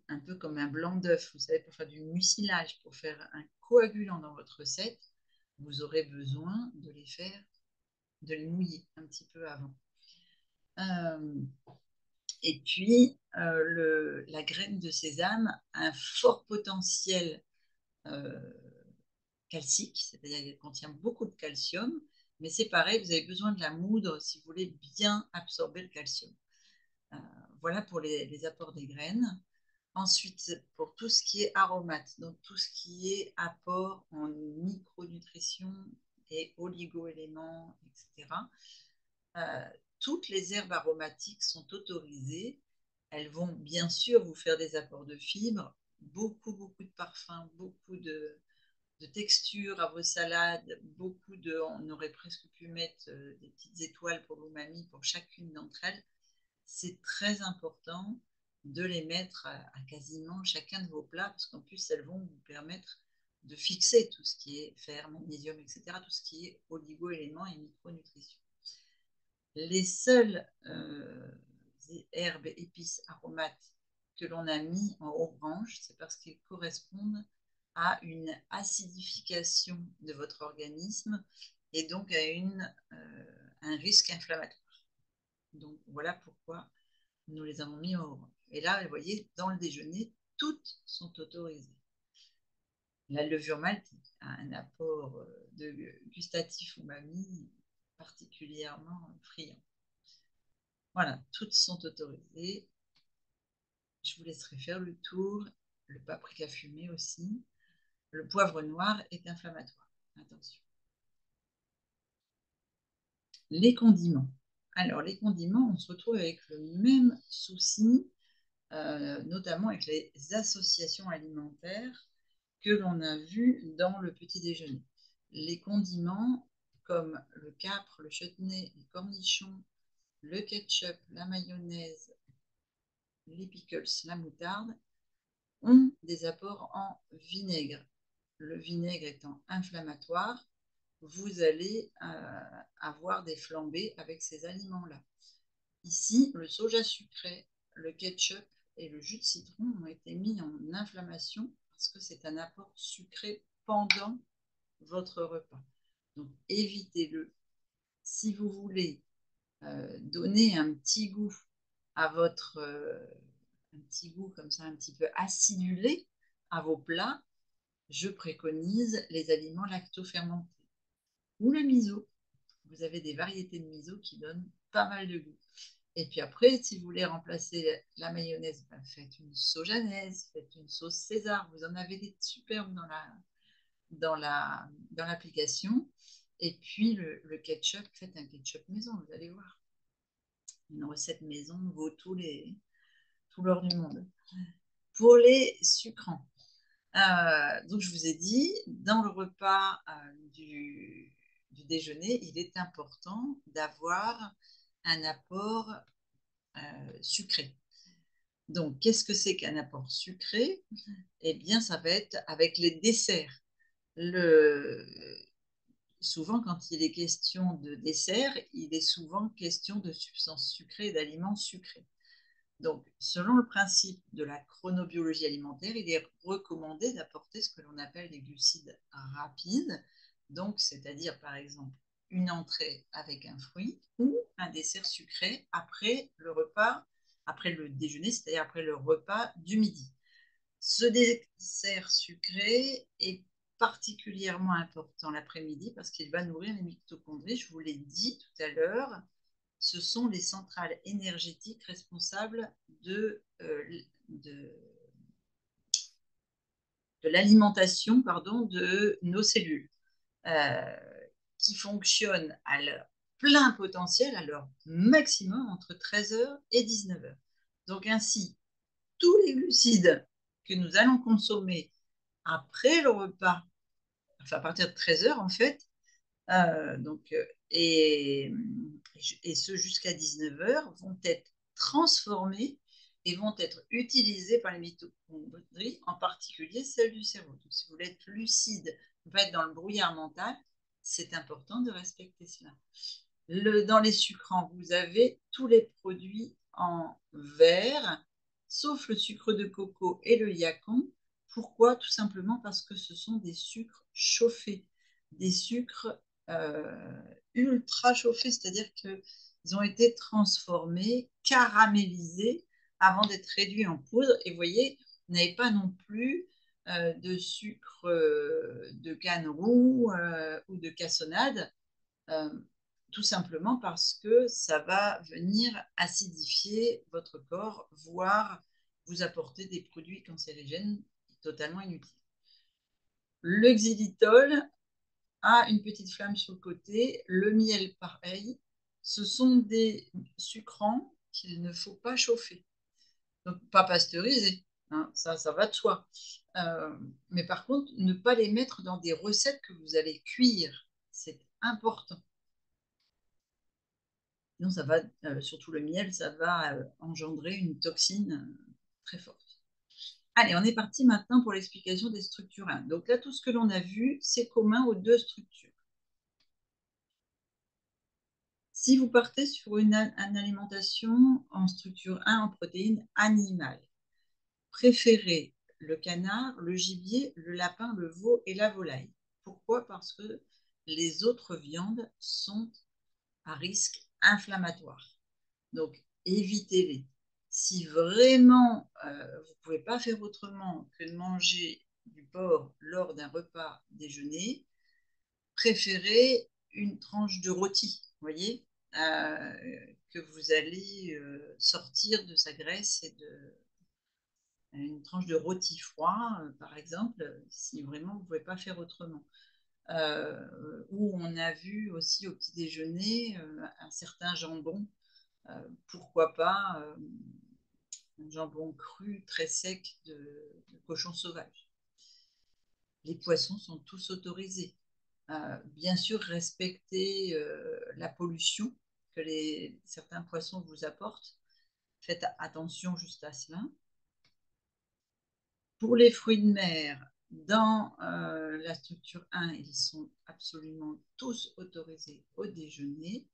un peu comme un blanc d'œuf, vous savez, pour faire du mucilage, pour faire un coagulant dans votre recette, vous aurez besoin de de les mouiller un petit peu avant. Et puis, la graine de sésame a un fort potentiel calcique, c'est-à-dire qu'elle contient beaucoup de calcium, mais c'est pareil, vous avez besoin de la moudre si vous voulez bien absorber le calcium. Voilà pour les apports des graines. Ensuite, pour tout ce qui est aromates, donc tout ce qui est apport en micronutrition et oligo-éléments, etc., toutes les herbes aromatiques sont autorisées. Elles vont bien sûr vous faire des apports de fibres, beaucoup de parfums, beaucoup de texture à vos salades, on aurait presque pu mettre des petites étoiles pour l'umami pour chacune d'entre elles. C'est très important de les mettre à quasiment chacun de vos plats, parce qu'en plus, elles vont vous permettre de fixer tout ce qui est fer, magnésium, etc., tout ce qui est oligo-éléments et micronutrition. Les seules herbes, épices, aromates que l'on a mis en orange, c'est parce qu'ils correspondent à une acidification de votre organisme et donc à un risque inflammatoire. Donc voilà pourquoi nous les avons mis en orange. Et là, vous voyez, dans le déjeuner, toutes sont autorisées. La levure malt a un apport gustatif umami particulièrement friand. Voilà, toutes sont autorisées. Je vous laisserai faire le tour. Le paprika fumé aussi. Le poivre noir est inflammatoire. Attention. Les condiments. Alors, les condiments, on se retrouve avec le même souci, notamment avec les associations alimentaires que l'on a vues dans le petit déjeuner. Les condiments, comme le capre, le chutney, les cornichons, le ketchup, la mayonnaise, les pickles, la moutarde, ont des apports en vinaigre. Le vinaigre étant inflammatoire, vous allez avoir des flambées avec ces aliments-là. Ici, le soja sucré, le ketchup et le jus de citron ont été mis en inflammation parce que c'est un apport sucré pendant votre repas. Donc, évitez-le. Si vous voulez donner un petit goût à un petit goût comme ça, un petit peu acidulé à vos plats, je préconise les aliments lactofermentés ou le miso. Vous avez des variétés de miso qui donnent pas mal de goût. Et puis après, si vous voulez remplacer la mayonnaise, ben faites une sojanaise, faites une sauce César. Vous en avez des superbes dans l'application. Et puis le ketchup, faites un ketchup maison, vous allez voir. Une recette maison vaut tout l'or du monde. Pour les sucrants, donc je vous ai dit, dans le repas du déjeuner, il est important d'avoir un apport sucré. Donc, qu'est-ce que c'est qu'un apport sucré? Eh bien, ça va être avec les desserts. Souvent, quand il est question de dessert, il est souvent question de substances sucrées et d'aliments sucrés. Donc, selon le principe de la chronobiologie alimentaire, il est recommandé d'apporter ce que l'on appelle des glucides rapides, donc c'est-à-dire par exemple une entrée avec un fruit ou un dessert sucré après le repas, après le déjeuner, c'est-à-dire après le repas du midi. Ce dessert sucré est particulièrement important l'après-midi parce qu'il va nourrir les mitochondries, je vous l'ai dit tout à l'heure. Ce sont les centrales énergétiques responsables de l'alimentation de nos cellules, qui fonctionnent à leur plein potentiel, à leur maximum entre 13h et 19h. Donc ainsi, tous les glucides que nous allons consommer après le repas, enfin à partir de 13h en fait, et ce jusqu'à 19h, vont être transformés et vont être utilisés par les mitochondries, en particulier celles du cerveau. Donc, si vous voulez être lucide, ne pas être dans le brouillard mental, c'est important de respecter cela. Dans les sucrants, vous avez tous les produits en verre, sauf le sucre de coco et le yacon. Pourquoi? Tout simplement parce que ce sont des sucres chauffés, des sucres ultra chauffés, c'est-à-dire qu'ils ont été transformés, caramélisés avant d'être réduits en poudre. Et vous voyez, vous n'avez pas non plus de sucre de canne roux ou de cassonade, euh, tout simplement parce que ça va venir acidifier votre corps, voire vous apporter des produits cancérigènes totalement inutiles. Le xylitol a une petite flamme sur le côté, le miel pareil. Ce sont des sucrants qu'il ne faut pas chauffer. Donc, pas pasteuriser, hein, ça va de soi. Mais par contre, ne pas les mettre dans des recettes que vous allez cuire. C'est important. Sinon, ça va, surtout le miel, ça va engendrer une toxine très forte. Allez, on est parti maintenant pour l'explication des structures 1. Donc là, tout ce que l'on a vu, c'est commun aux deux structures. Si vous partez sur une alimentation en structure 1 en protéines animales, préférez le canard, le gibier, le lapin, le veau et la volaille. Pourquoi? Parce que les autres viandes sont à risque inflammatoire. Donc, évitez-les. Si vraiment vous ne pouvez pas faire autrement que de manger du porc lors d'un repas déjeuner, préférez une tranche de rôti, vous voyez, que vous allez sortir de sa graisse et de une tranche de rôti froid, par exemple, si vraiment vous ne pouvez pas faire autrement. Où on a vu aussi au petit déjeuner un certain jambon, pourquoi pas un jambon cru très sec de cochon sauvage. Les poissons sont tous autorisés. Bien sûr, respectez la pollution que certains poissons vous apportent. Faites attention juste à cela. Pour les fruits de mer, dans la structure 1, ils sont absolument tous autorisés au déjeuner.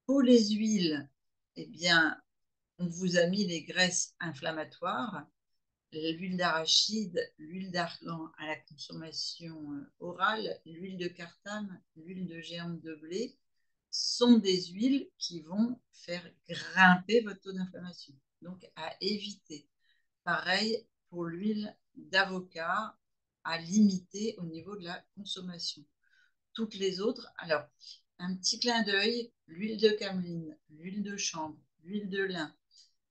Pour les huiles, eh bien, on vous a mis les graisses inflammatoires, l'huile d'arachide, l'huile d'argan à la consommation orale, l'huile de cartame, l'huile de germe de blé sont des huiles qui vont faire grimper votre taux d'inflammation. Donc, à éviter. Pareil pour l'huile d'avocat, à limiter au niveau de la consommation. Toutes les autres, alors, un petit clin d'œil, l'huile de cameline, l'huile de chanvre, l'huile de lin,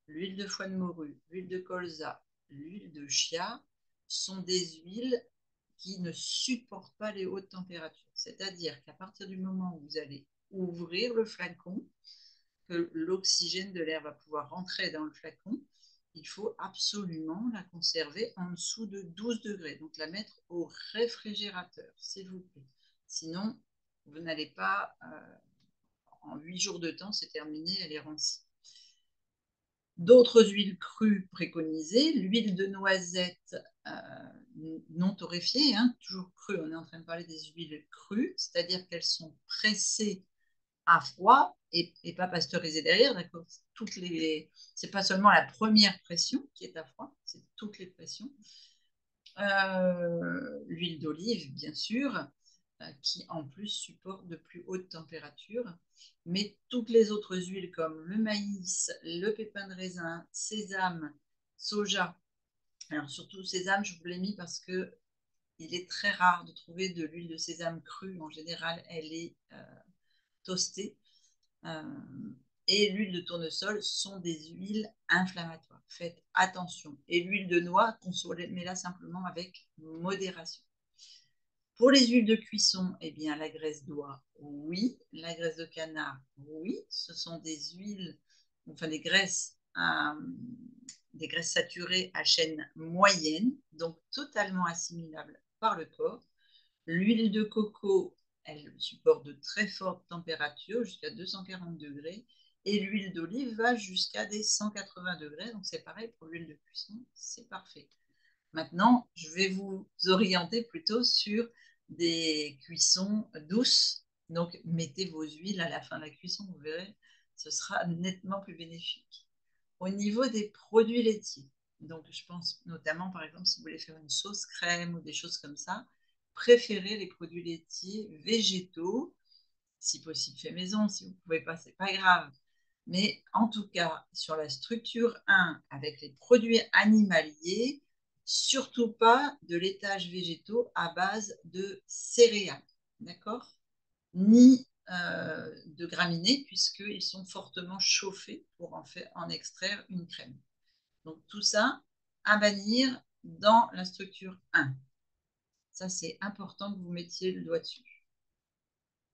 l'huile de foie de morue, l'huile de colza, l'huile de chia sont des huiles qui ne supportent pas les hautes températures. C'est-à-dire qu'à partir du moment où vous allez ouvrir le flacon, que l'oxygène de l'air va pouvoir rentrer dans le flacon, il faut absolument la conserver en dessous de 12 degrés. Donc la mettre au réfrigérateur, s'il vous plaît. Sinon, vous n'allez pas, en 8 jours de temps, c'est terminé, elle est rancie. D'autres huiles crues préconisées, l'huile de noisette non torréfiée, hein, toujours crue, on est en train de parler des huiles crues, c'est-à-dire qu'elles sont pressées à froid et pas pasteurisées derrière, d'accord. C'est pas seulement la première pression qui est à froid, c'est toutes les pressions. L'huile d'olive, bien sûr, qui en plus supporte de plus hautes températures. Mais toutes les autres huiles comme le maïs, le pépin de raisin, sésame, soja. Alors surtout sésame, je vous l'ai mis parce que il est très rare de trouver de l'huile de sésame crue. En général, elle est toastée. Et l'huile de tournesol sont des huiles inflammatoires. Faites attention. Et l'huile de noix, consommez-la simplement avec modération. Pour les huiles de cuisson, eh bien, la graisse d'oie, oui. La graisse de canard, oui. Ce sont des huiles, enfin des graisses saturées à chaîne moyenne, donc totalement assimilables par le corps. L'huile de coco, elle supporte de très fortes températures, jusqu'à 240 degrés. Et l'huile d'olive va jusqu'à des 180 degrés. Donc c'est pareil pour l'huile de cuisson, c'est parfait. Maintenant, je vais vous orienter plutôt sur des cuissons douces. Donc, mettez vos huiles à la fin de la cuisson, vous verrez, ce sera nettement plus bénéfique. au niveau des produits laitiers. Donc, je pense notamment, par exemple, si vous voulez faire une sauce crème ou des choses comme ça, préférez les produits laitiers végétaux, si possible fait maison. Si vous ne pouvez pas, ce n'est pas grave. Mais en tout cas, sur la structure 1, avec les produits animaliers, surtout pas de laitage végétaux à base de céréales, d'accord? Ni de graminées, puisqu'ils sont fortement chauffés pour en extraire une crème. Donc tout ça, à bannir dans la structure 1. Ça, c'est important que vous mettiez le doigt dessus.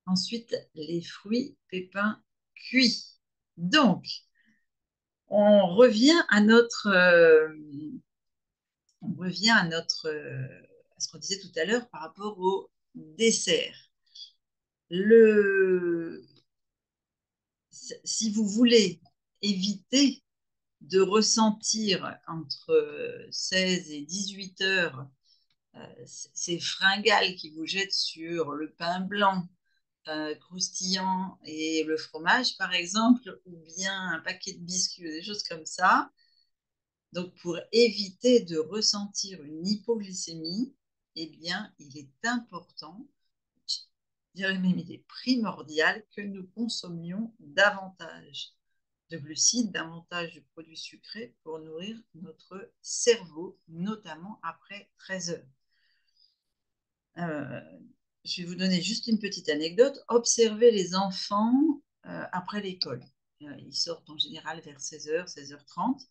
Ensuite, les fruits pépins cuits. Donc, on revient à à ce qu'on disait tout à l'heure par rapport au dessert. Si vous voulez éviter de ressentir entre 16 et 18 heures ces fringales qui vous jettent sur le pain blanc croustillant et le fromage, par exemple, ou bien un paquet de biscuits, des choses comme ça. Donc, pour éviter de ressentir une hypoglycémie, eh bien, il est important, je dirais même il est primordial que nous consommions davantage de glucides, davantage de produits sucrés pour nourrir notre cerveau, notamment après 13 heures. Je vais vous donner juste une petite anecdote. Observez les enfants après l'école. Ils sortent en général vers 16h, 16h30.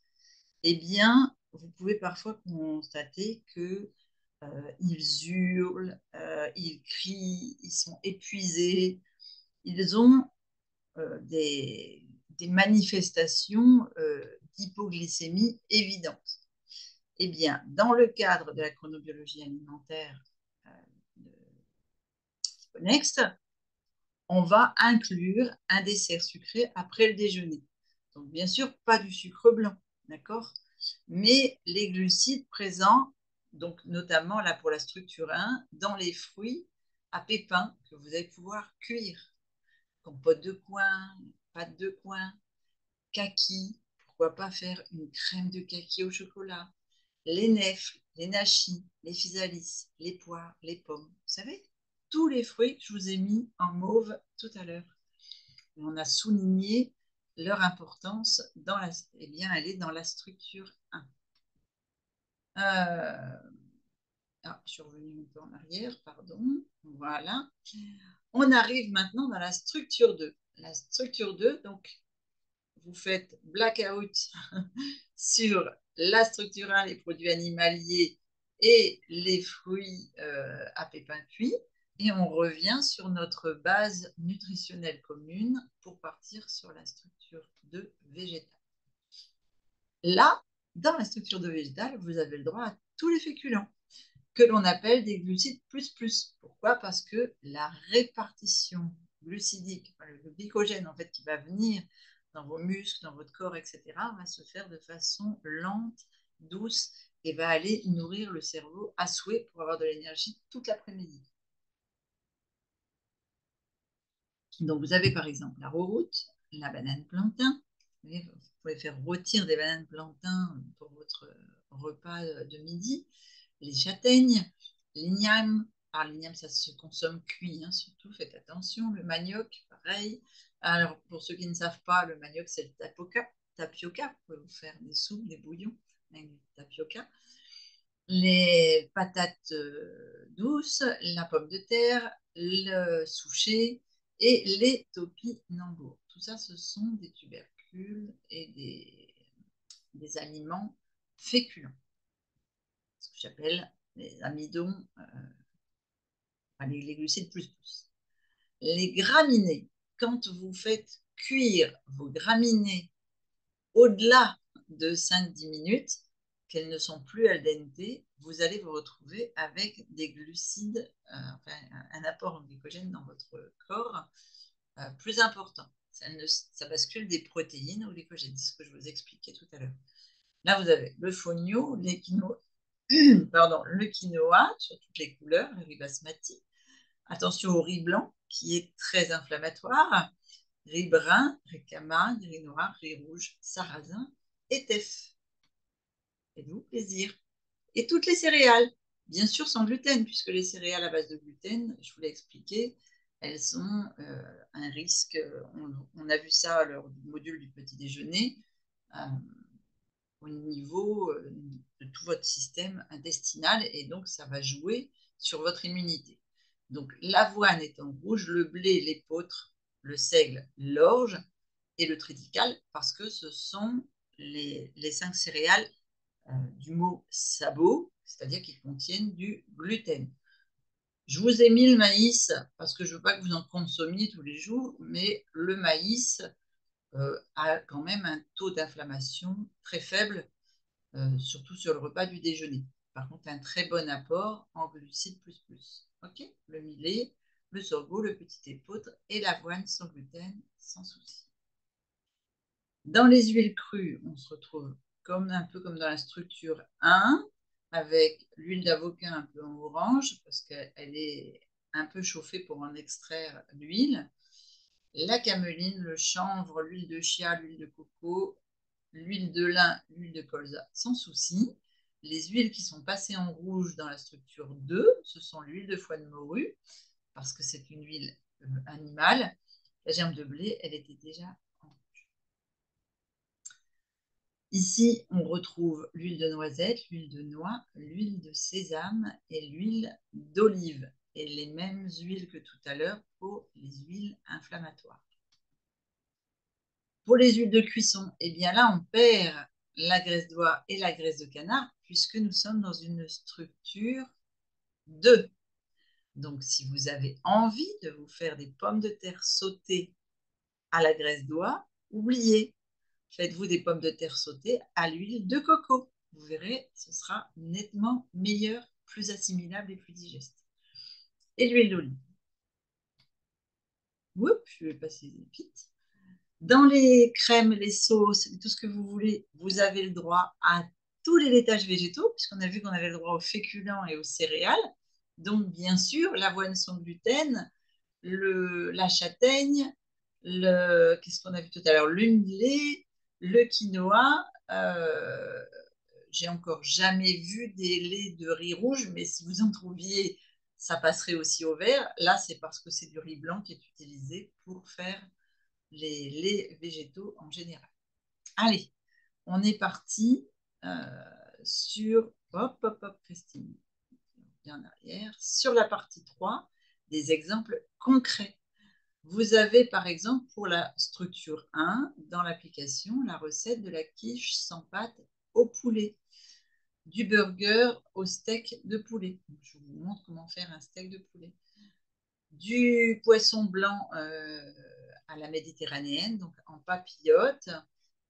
Eh bien, vous pouvez parfois constater que ils hurlent, ils crient, ils sont épuisés, ils ont des manifestations d'hypoglycémie évidentes. Eh bien, dans le cadre de la chronobiologie alimentaire de Next, on va inclure un dessert sucré après le déjeuner. Donc, bien sûr, pas du sucre blanc, d'accord? Mais les glucides présents, donc notamment là pour la structure 1, dans les fruits à pépins que vous allez pouvoir cuire. Compote de coin, pâte de coin, kaki, pourquoi pas faire une crème de kaki au chocolat, les nèfles, les nachis, les physalis, les poires, les pommes. Vous savez, tous les fruits que je vous ai mis en mauve tout à l'heure. On a souligné leur importance dans eh bien, elle est dans la structure 1. Je suis revenue un peu en arrière, pardon. Voilà. On arrive maintenant dans la structure 2. La structure 2, donc, vous faites blackout sur la structure 1, les produits animaliers et les fruits à pépins cuits. Et on revient sur notre base nutritionnelle commune pour partir sur la structure 2 végétale. Là, dans la structure 2 végétale, vous avez le droit à tous les féculents que l'on appelle des glucides plus plus. Pourquoi? Parce que la répartition glucidique, le glycogène en fait qui va venir dans vos muscles, dans votre corps, etc., va se faire de façon lente, douce et va aller nourrir le cerveau à souhait pour avoir de l'énergie toute l'après-midi. Donc vous avez par exemple la rouroute, la banane plantain. Vous pouvez faire rôtir des bananes plantain pour votre repas de midi. Les châtaignes, l'igname. Alors, l'igname, ça se consomme cuit, hein, surtout, faites attention. Le manioc, pareil. Alors, pour ceux qui ne savent pas, le manioc, c'est le tapioca. Vous pouvez vous faire des soupes, des bouillons avec du tapioca. Les patates douces, la pomme de terre, le souchet et les topinambours. Tout ça, ce sont des tubercules et des aliments féculents. Ce que j'appelle les amidons, les glucides plus plus. Les graminées, quand vous faites cuire vos graminées au-delà de 5-10 minutes, qu'elles ne sont plus al dente, vous allez vous retrouver avec des glucides, un apport en glycogène dans votre corps plus important. Ça bascule des protéines au glycogène, c'est ce que je vous expliquais tout à l'heure. Là, vous avez le fonio, le quinoa sur toutes les couleurs, le riz basmati. Attention au riz blanc qui est très inflammatoire. Riz brun, riz camargue, riz noir, riz rouge, sarrasin et teff. Faites-vous plaisir. Et toutes les céréales, bien sûr sans gluten, puisque les céréales à base de gluten, je vous l'ai expliqué, elles ont un risque. On a vu ça lors du module du petit déjeuner, au niveau de tout votre système intestinal, et donc ça va jouer sur votre immunité. Donc l'avoine est en rouge, le blé, l'épeautre, le seigle, l'orge et le triticale, parce que ce sont les 5 céréales du mot sabot, c'est-à-dire qu'ils contiennent du gluten. Je vous ai mis le maïs parce que je ne veux pas que vous en consommiez tous les jours, mais le maïs a quand même un taux d'inflammation très faible, surtout sur le repas du déjeuner. Par contre, un très bon apport en glucides plus plus. Ok, le millet, le sorgho, le petit épeautre et l'avoine sans gluten, sans souci. Dans les huiles crues, on se retrouve un peu comme dans la structure 1, avec l'huile d'avocat un peu en orange, parce qu'elle est un peu chauffée pour en extraire l'huile. La cameline, le chanvre, l'huile de chia, l'huile de coco, l'huile de lin, l'huile de colza, sans souci. Les huiles qui sont passées en rouge dans la structure 2, ce sont l'huile de foie de morue, parce que c'est une huile animale. La germe de blé, elle était déjà en rouge. Ici, on retrouve l'huile de noisette, l'huile de noix, l'huile de sésame et l'huile d'olive. Et les mêmes huiles que tout à l'heure pour les huiles inflammatoires. Pour les huiles de cuisson, eh bien là, on perd la graisse d'oie et la graisse de canard puisque nous sommes dans une structure 2. Donc, si vous avez envie de vous faire des pommes de terre sautées à la graisse d'oie, oubliez. Faites-vous des pommes de terre sautées à l'huile de coco. Vous verrez, ce sera nettement meilleur, plus assimilable et plus digeste. Et l'huile d'olive. Oups, je vais passer vite. Dans les crèmes, les sauces, tout ce que vous voulez, vous avez le droit à tous les laitages végétaux, puisqu'on a vu qu'on avait le droit aux féculents et aux céréales. Donc, bien sûr, l'avoine sans gluten, la châtaigne, qu'est-ce qu'on a vu tout à l'heure, le millet, le quinoa. J'ai encore jamais vu des laits de riz rouge, mais si vous en trouviez, ça passerait aussi au vert. Là, c'est parce que c'est du riz blanc qui est utilisé pour faire les laits végétaux en général. Allez, on est parti sur, hop, hop, hop, Christine, bien en arrière, sur la partie 3, des exemples concrets. Vous avez par exemple pour la structure 1, dans l'application, la recette de la quiche sans pâte au poulet, du burger au steak de poulet. Je vous montre comment faire un steak de poulet. Du poisson blanc à la méditerranéenne, donc en papillote,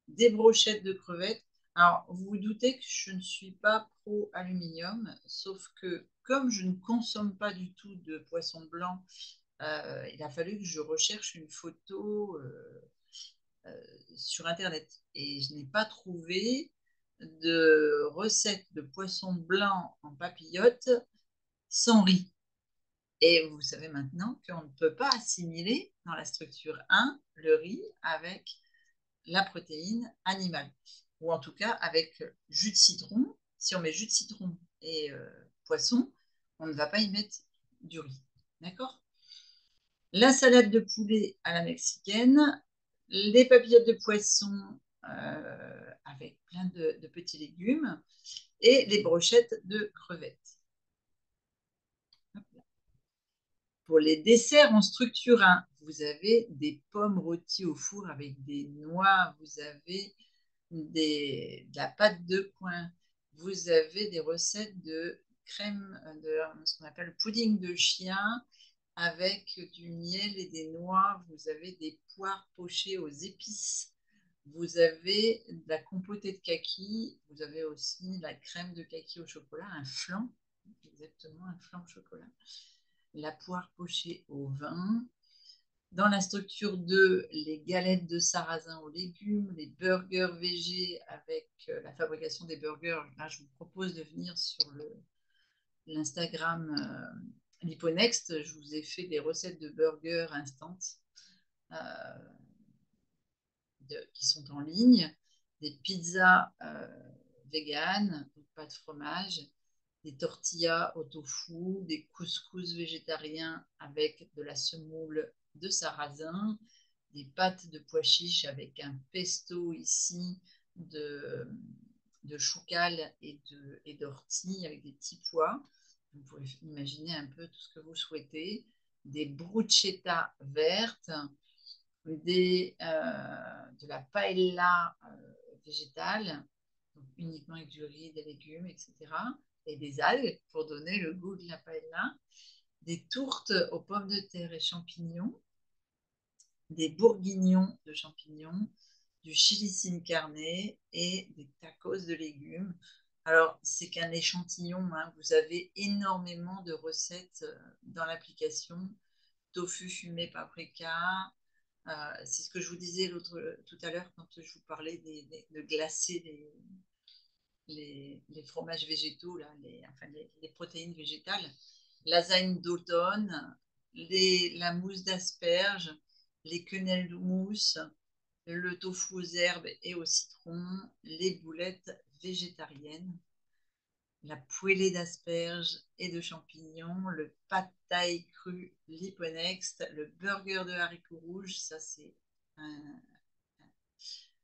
des brochettes de crevettes. Alors, vous vous doutez que je ne suis pas pro aluminium, sauf que comme je ne consomme pas du tout de poisson blanc, il a fallu que je recherche une photo sur Internet. Et je n'ai pas trouvé de recette de poisson blanc en papillote sans riz. Et vous savez maintenant qu'on ne peut pas assimiler dans la structure 1 le riz avec la protéine animale. Ou en tout cas avec jus de citron. Si on met jus de citron et poisson, on ne va pas y mettre du riz. D'accord? La salade de poulet à la mexicaine, les papillotes de poisson avec plein de petits légumes et les brochettes de crevettes. Pour les desserts en structure 1, vous avez des pommes rôties au four avec des noix, vous avez de la pâte de coin, vous avez des recettes de crème, de ce qu'on appelle le pudding de chien avec du miel et des noix, vous avez des poires pochées aux épices, vous avez de la compotée de kaki, vous avez aussi la crème de kaki au chocolat, un flan, exactement un flan au chocolat, la poire pochée au vin. Dans la structure 2, les galettes de sarrasin aux légumes, les burgers végés avec la fabrication des burgers. Là, je vous propose de venir sur l'Instagram Liponext. Je vous ai fait des recettes de burgers instant qui sont en ligne. des pizzas véganes, donc pas de fromage, des tortillas au tofu, des couscous végétariens avec de la semoule de sarrasin, des pâtes de pois chiches avec un pesto ici de choucal et d'ortie avec des petits pois. Vous pouvez imaginer un peu tout ce que vous souhaitez. Des bruschettas vertes, de la paella végétale, donc uniquement avec du riz, des légumes, etc. Et des algues pour donner le goût de la paella. Des tourtes aux pommes de terre et champignons, des bourguignons de champignons, du chili sin carne et des tacos de légumes. Alors, c'est qu'un échantillon, hein. Vous avez énormément de recettes dans l'application. Tofu fumé paprika. C'est ce que je vous disais tout à l'heure quand je vous parlais de glacer les fromages végétaux, là, enfin les protéines végétales. Lasagne d'automne, la mousse d'asperges, les quenelles de mousse, le tofu aux herbes et au citron, les boulettes végétariennes, la poêlée d'asperges et de champignons, le pad thai cru Liponext, le burger de haricots rouges, ça c'est un,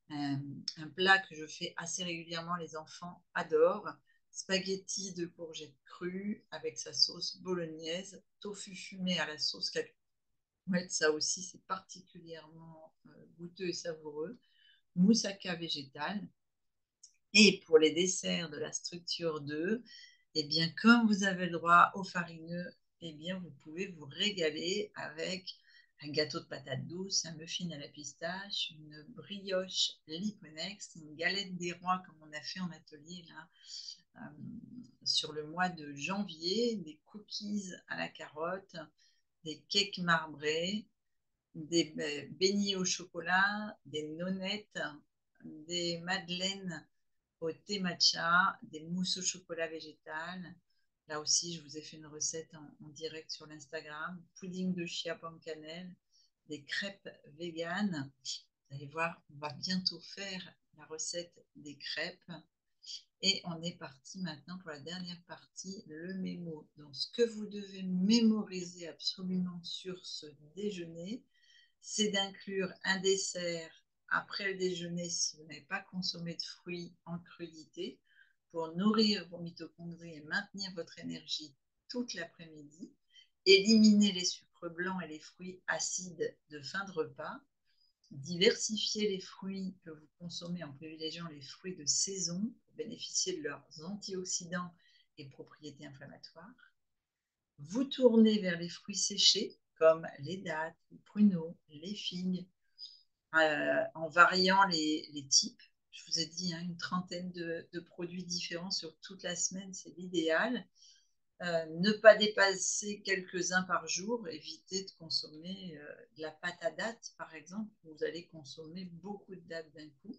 un, un plat que je fais assez régulièrement, les enfants adorent. Spaghetti de courgettes crues avec sa sauce bolognaise, tofu fumé à la sauce cacahuète, ça aussi c'est particulièrement goûteux et savoureux, moussaka végétale. Et pour les desserts de la structure 2, eh bien, comme vous avez le droit aux farineux, eh bien, vous pouvez vous régaler avec un gâteau de patates douces, un muffin à la pistache, une brioche Liponex, une galette des rois comme on a fait en atelier là, sur le mois de janvier, des cookies à la carotte, des cakes marbrés, des beignets au chocolat, des nonnettes, des madeleines au thé matcha, des mousses au chocolat végétal. Là aussi, je vous ai fait une recette en direct sur l'Instagram. Pudding de chia pomme cannelle, des crêpes véganes. Vous allez voir, on va bientôt faire la recette des crêpes. Et on est parti maintenant pour la dernière partie, le mémo. Donc, ce que vous devez mémoriser absolument sur ce déjeuner, c'est d'inclure un dessert après le déjeuner si vous n'avez pas consommé de fruits en crudité pour nourrir vos mitochondries et maintenir votre énergie toute l'après-midi. Éliminer les sucres blancs et les fruits acides de fin de repas. Diversifier les fruits que vous consommez en privilégiant les fruits de saison pour bénéficier de leurs antioxydants et propriétés inflammatoires. Vous tournez vers les fruits séchés comme les dattes, les pruneaux, les figues, en variant les types. Je vous ai dit, hein, une trentaine de produits différents sur toute la semaine, c'est l'idéal. Ne pas dépasser quelques-uns par jour, éviter de consommer de la pâte à dattes, par exemple, vous allez consommer beaucoup de dattes d'un coup.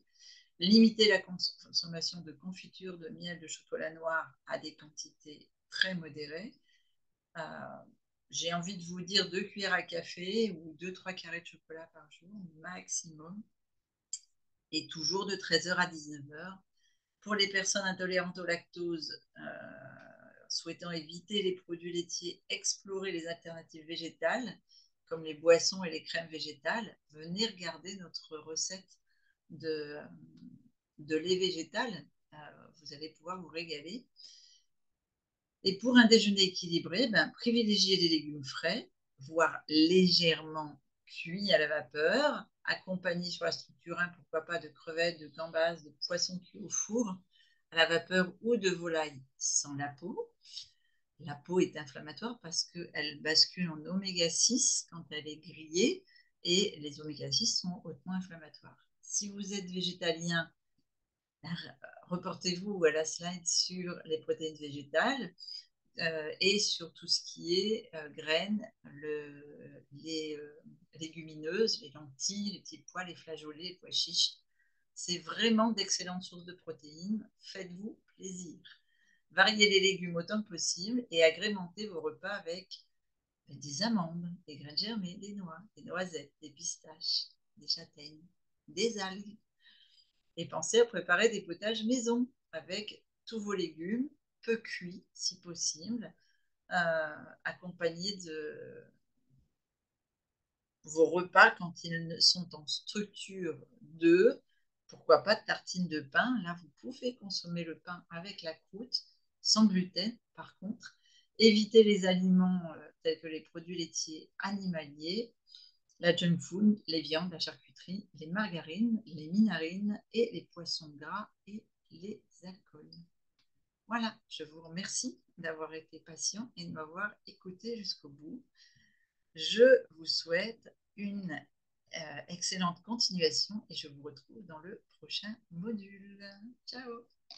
Limiter la consommation de confiture, de miel, de chocolat noir à des quantités très modérées. J'ai envie de vous dire 2 cuillères à café ou 2-3 carrés de chocolat par jour, maximum. Et toujours de 13h à 19h. Pour les personnes intolérantes au lactose, souhaitant éviter les produits laitiers, explorer les alternatives végétales, comme les boissons et les crèmes végétales, venez regarder notre recette de lait végétal. Vous allez pouvoir vous régaler. Et pour un déjeuner équilibré, privilégiez les légumes frais, voire légèrement cuits à la vapeur, accompagnés sur la structure 1, pourquoi pas de crevettes, de gambas, de poissons cuits au four, à la vapeur ou de volaille sans la peau. La peau est inflammatoire parce qu'elle bascule en oméga 6 quand elle est grillée et les oméga 6 sont hautement inflammatoires. Si vous êtes végétalien, reportez-vous à la slide sur les protéines végétales et sur tout ce qui est graines, les légumineuses, les lentilles, les petits pois, les flageolets, les pois chiches. C'est vraiment d'excellentes sources de protéines. Faites-vous plaisir. Variez les légumes autant que possible et agrémentez vos repas avec des amandes, des graines germées, des noix, des noisettes, des pistaches, des châtaignes, des algues. Et pensez à préparer des potages maison avec tous vos légumes, peu cuits si possible, accompagnés de vos repas quand ils sont en structure de, pourquoi pas de tartines de pain. Là, vous pouvez consommer le pain avec la croûte, sans gluten par contre. Évitez les aliments tels que les produits laitiers animaliers, la junk food, les viandes, la charcuterie, les margarines, les minérines et les poissons gras et les alcools. Voilà, je vous remercie d'avoir été patient et de m'avoir écouté jusqu'au bout. Je vous souhaite une excellente continuation et je vous retrouve dans le prochain module. Ciao!